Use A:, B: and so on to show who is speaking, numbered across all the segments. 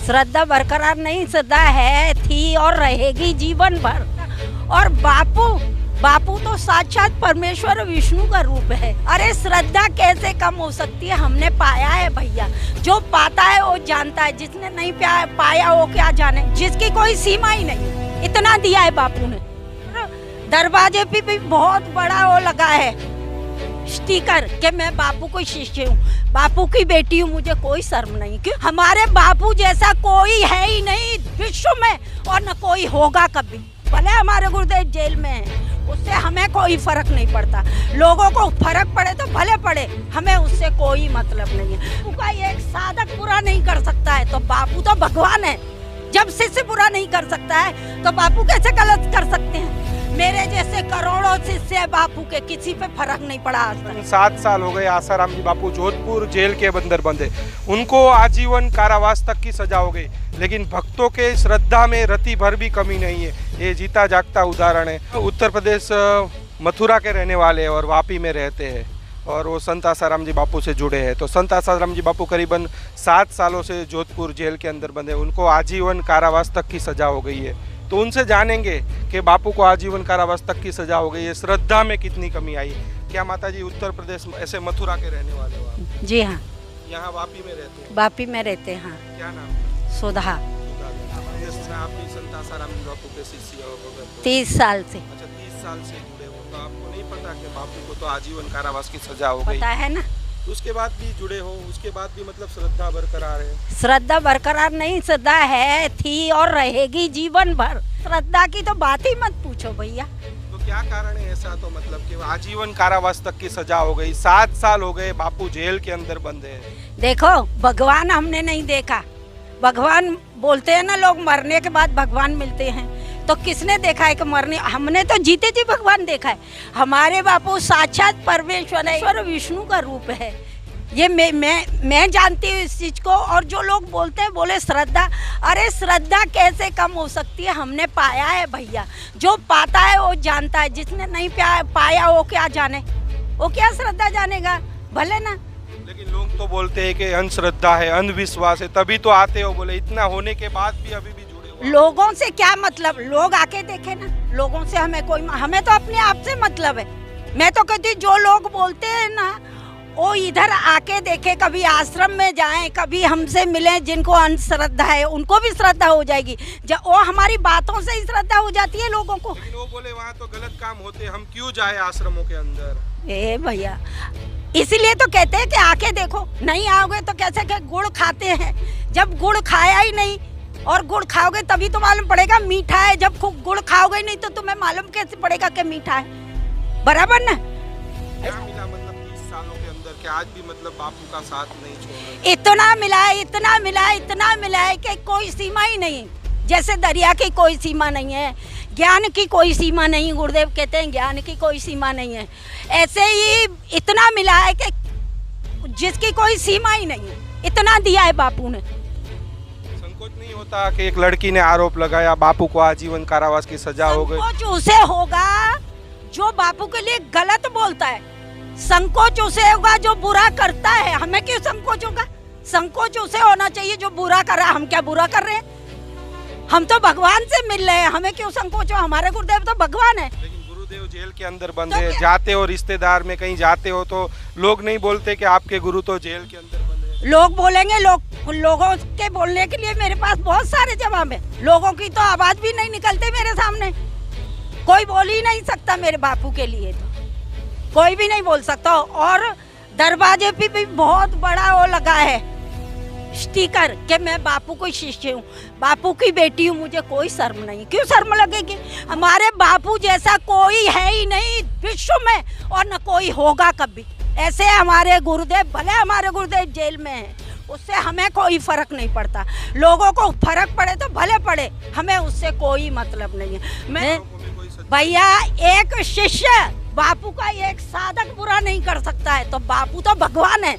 A: श्रद्धा बरकरार नहीं, श्रद्धा है, थी और रहेगी जीवन भर। और बापू तो साक्षात परमेश्वर विष्णु का रूप है। अरे श्रद्धा कैसे कम हो सकती है? हमने पाया है भैया, जो पाता है वो जानता है, जिसने नहीं पाया वो क्या जाने। जिसकी कोई सीमा ही नहीं, इतना दिया है बापू ने। दरवाजे पे भी बहुत बड़ा वो लगा है स्टिकर कि मैं बापू को शिष्य हूँ, बापू की बेटी हूँ, मुझे कोई शर्म नहीं। क्यों? हमारे बापू जैसा कोई है ही नहीं विश्व में, और न कोई होगा कभी। भले हमारे गुरुदेव जेल में है, उससे हमें कोई फर्क नहीं पड़ता। लोगों को फर्क पड़े तो भले पड़े, हमें उससे कोई मतलब नहीं है। उनका एक साधक पूरा नहीं कर सकता है तो बापू तो भगवान है। जब शिष्य पूरा नहीं कर सकता है तो बापू कैसे गलत कर सकते हैं? मेरे जैसे करोड़ों शिष्य है बापू के, किसी पे फर्क नहीं पड़ा आज तक।
B: 7 साल हो गए आसाराम जी बापू जोधपुर जेल के अंदर बंधे, उनको आजीवन कारावास तक की सजा हो गई, लेकिन भक्तों के श्रद्धा में रति भर भी कमी नहीं है। ये जीता जागता उदाहरण है। उत्तर प्रदेश मथुरा के रहने वाले हैं और वापी में रहते हैं, और वो संत आसाराम जी बापू से जुड़े हैं। तो संत आसाराम जी बापू करीबन 7 सालों से जोधपुर जेल के अंदर बंधे, उनको आजीवन कारावास तक की सजा हो गई है। तो उनसे जानेंगे कि बापू को आजीवन कारावास तक की सजा हो गई है, श्रद्धा में कितनी कमी आई। क्या माता जी उत्तर प्रदेश ऐसे मथुरा के रहने वाले हो आप?
A: जी हाँ,
B: यहाँ वापी में रहते हैं?
A: वापी में रहते हैं। हाँ।
B: क्या नाम है?
A: सुधा।
B: आप भी संत आसाराम जी बापू के शिष्य हो?
A: 30 साल से।
B: अच्छा, 30 साल से जुड़े हो, तो आपको नहीं पता कि बापू को तो आजीवन कारावास की सजा हो गई?
A: पता है ना।
B: उसके बाद भी जुड़े हो, उसके बाद भी मतलब श्रद्धा बरकरार है?
A: श्रद्धा बरकरार नहीं, श्रद्धा है, थी और रहेगी जीवन भर। श्रद्धा की तो बात ही मत पूछो भैया।
B: तो क्या कारण है ऐसा? तो मतलब कि आजीवन कारावास तक की सजा हो गई, 7 साल हो गए बापू जेल के अंदर बंद है।
A: देखो, भगवान हमने नहीं देखा। भगवान बोलते हैं ना लोग, मरने के बाद भगवान मिलते हैं, तो किसने देखा है कि मरने? हमने तो जीते जी भगवान देखा है। हमारे बापू साक्षात परमेश्वर है, ईश्वर विष्णु का रूप है। ये मैं जानती हूँ इस चीज को। और जो लोग बोलते हैं, बोले श्रद्धा, अरे श्रद्धा कैसे कम हो सकती है? हमने पाया है भैया, जो पाता है वो जानता है, जिसने नहीं पाया वो क्या जाने। वो क्या श्रद्धा जानेगा? भले ना।
B: लेकिन लोग तो बोलते हैं कि अंधश्रद्धा है, अंधविश्वास है, तभी तो आते हो। बोले इतना होने के बाद भी अभी भी जुड़े हो।
A: लोगों से क्या मतलब? लोग आके देखे ना। लोगों से हमें तो अपने आप से मतलब है। मैं तो कहती हूँ जो लोग बोलते हैं ना, वो इधर आके देखे, कभी आश्रम में जाएं, कभी हमसे मिलें। जिनको अंधश्रद्धा है उनको भी श्रद्धा हो जाएगी। जब वो हमारी बातों से ही श्रद्धा हो जाती है लोगों को।
B: लेकिन वो बोले वहाँ तो गलत काम होते, हम क्यों जाए आश्रमों के अंदर?
A: ए भैया, इसीलिए तो कहते हैं कि आके देखो। नहीं आओगे तो कैसे कि गुड़ खाते हैं, जब गुड़ खाया ही नहीं, और गुड़ खाओगे तभी तो मालूम पड़ेगा मीठा है। जब खूब गुड़ खाओगे नहीं तो तुम्हें मालूम कैसे पड़ेगा कि मीठा है? बराबर ना।
B: क्या मिला मतलब 30 सालों के अंदर कि आज भी मतलब बापू का साथ नहीं छोड़ रहे?
A: इतना मिला है, इतना मिला है, इतना मिला है कि कोई सीमा ही नहीं। जैसे दरिया की कोई सीमा नहीं है, ज्ञान की कोई सीमा नहीं। गुरुदेव कहते हैं ज्ञान की कोई सीमा नहीं है। ऐसे ही इतना मिला है कि जिसकी कोई सीमा ही नहीं है, इतना दिया है बापू ने।
B: संकोच नहीं होता कि एक लड़की ने आरोप लगाया बापू को आजीवन कारावास की सजा हो गई?
A: संकोच उसे होगा जो बापू के लिए गलत बोलता है। संकोच उसे होगा जो बुरा करता है। हमें क्यों संकोच होगा? संकोच उसे होना चाहिए जो बुरा कर रहा है। हम क्या बुरा कर रहे हैं? हम तो भगवान से मिल रहे हैं, हमें क्यों संकोच हो? हमारे गुरुदेव तो भगवान है।
B: लेकिन गुरुदेव जेल के अंदर बंद है, जाते हो रिश्तेदार में कहीं जाते हो तो लोग नहीं बोलते कि आपके गुरु तो जेल के अंदर बंद है?
A: लोग बोलेंगे। लोगों के बोलने के लिए मेरे पास बहुत सारे जवाब है। लोगों की तो आवाज भी नहीं निकलते मेरे सामने। कोई बोल ही नहीं सकता मेरे बापू के लिए, तो कोई भी नहीं बोल सकता। और दरवाजे पे भी बहुत बड़ा वो लगा है स्टिकर कि मैं बापू को शिष्य हूँ, बापू की बेटी हूँ, मुझे कोई शर्म नहीं। क्यों शर्म लगेगी? हमारे बापू जैसा कोई है ही नहीं विश्व में, और न कोई होगा कभी। ऐसे हमारे गुरुदेव, भले हमारे गुरुदेव जेल में हैं, उससे हमें कोई फर्क नहीं पड़ता। लोगों को फर्क पड़े तो भले पड़े, हमें उससे कोई मतलब नहीं है। मैं भैया, एक शिष्य बापू का एक साधक बुरा नहीं कर सकता है तो बापू तो भगवान है।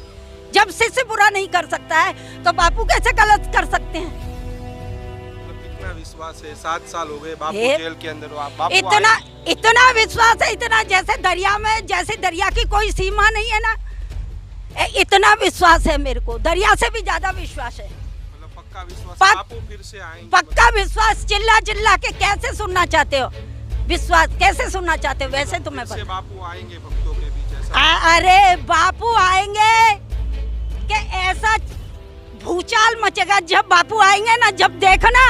A: जब शिष्य बुरा नहीं कर सकता है तो बापू कैसे गलत कर सकते हैं?
B: कितना विश्वास है? 7 साल हो गए बापू जेल के अंदर। बापू
A: इतना विश्वास है, इतना जैसे दरिया में, जैसे दरिया की कोई सीमा नहीं है ना, इतना विश्वास है मेरे को। दरिया से भी ज्यादा विश्वास है।
B: मतलब पक्का विश्वास
A: पक-
B: बापू फिर से आएंगे।
A: पक्का विश्वास। चिल्ला चिल्ला के कैसे सुनना चाहते हो? विश्वास कैसे सुनना चाहते हो? वैसे तुम्हें
B: फिर से
A: पता।
B: बापू आएंगे भक्तों के बीच ऐसा?
A: अरे बापू आएंगे कि ऐसा भूचाल मचेगा जब बापू आएंगे ना, जब देखना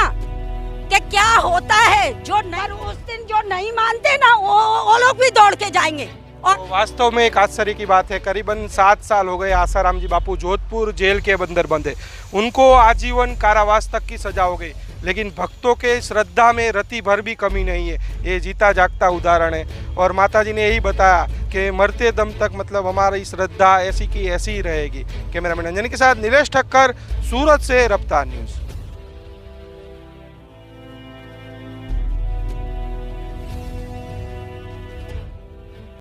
A: कि क्या होता है। जो नहीं उस दिन जो नहीं मानते ना वो लोग भी दौड़ के जाएंगे। और
B: तो वास्तव में एक आश्चर्य की बात है, करीबन 7 साल हो गए आसाराम जी बापू जोधपुर जेल के अंदर बंद है। उनको आजीवन कारावास तक की सजा हो गई, लेकिन भक्तों के श्रद्धा में रति भर भी कमी नहीं है। ये जीता जागता उदाहरण है। और माता जी ने यही बताया कि मरते दम तक मतलब हमारी श्रद्धा ऐसी की ऐसी ही रहेगी। कैमरामैन अंजनी के साथ नीलेश ठक्कर, सूरत से रफ्तार न्यूज़।